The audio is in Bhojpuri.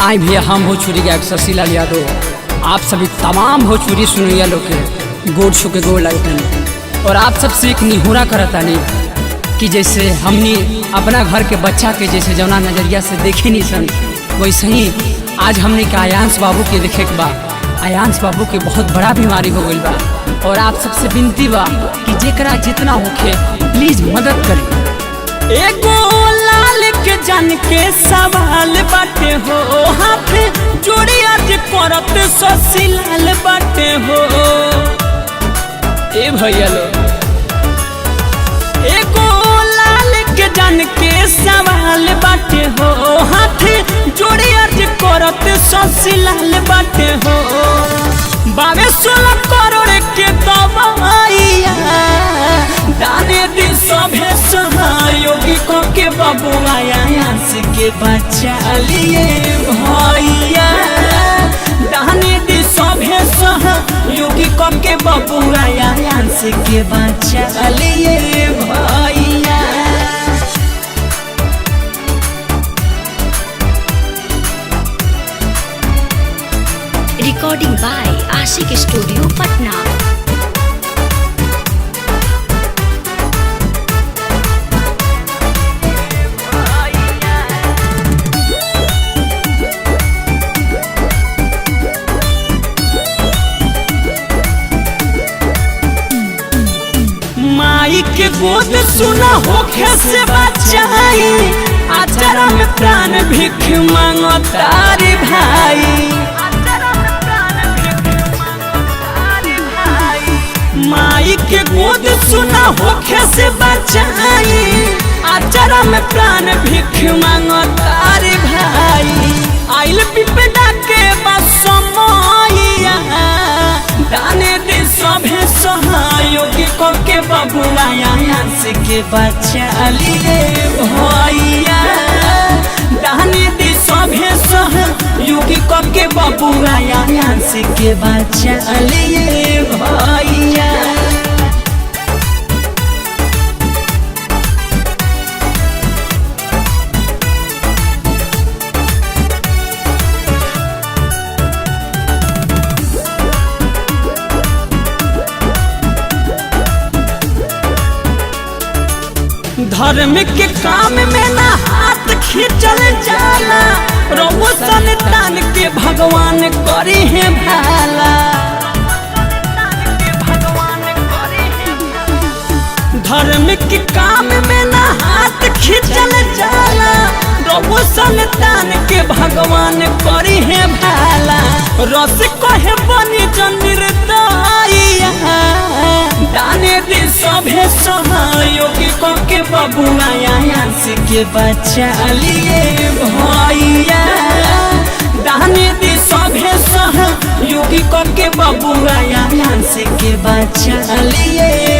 आई भी हम भोजपुरी गायक शशिलाल यादव आप सभी तमाम भोजपुरी सुनैया लोग के गोड़ छू के गोड़ लगते और आप सबसे एक निहोरा करतानी कि जैसे हमनी अपना घर के बच्चा के जैसे जौना नजरिया से देखे नहीं सन वैसे ही आज हमने के आयांश बाबू के देखे के बा। आयांश बाबू के बहुत बड़ा बीमारी हो गई बा और आप सबसे विनती बा कि जेकरा जितना होखे प्लीज मदद करें। एगो लाल के जन के सवाल बाटे हो हाथ जोड़ी आज करत शशिलाल बाटे हो। ए भैया लो एगो लाल के जन के सवाल बाटे हो हाथ जोड़ी आज करत शशिलाल बाटे हो। 22 करोड़ के दवाइया दाने दी सभे सहयोगी को के बबुआ आयांश के बचा लिए भैया दाने दी सभे सहयोगी को के बबुआ आयांश के बचा लिए भैया। रिकॉर्डिंग बाय आशिक स्टूडियो पटना। माई के गोद सुना होखे से बचाई आचारा में प्राण भिख मांगो तारी भाई। माई के गोद सुना होखे से बचाई आचारा में प्राण भिख मांगो तारी भाई। आइल विपदा के बसमैया दाने दे सभे सहयोगी को के बबुआ आयांश के बचा लिए भैया दाने दे सभे सहयोगी को के बबुआ आयांश के बचा लिए भैया। धर्म के काम में ना हाथ खींचल जाला रवो संतान के भगवान करी है भाला। धर्म के काम में ना हाथ खींचल जाला रवो संतान के भगवान करी है भाला। रस कहे बनी निर्दयिया दाने दे सभे सहयोगी को के बबुआ आयांश के बचा लिए भैया दाने दे सभे सहयोगी को के बबुआ आयांश के बचा लिए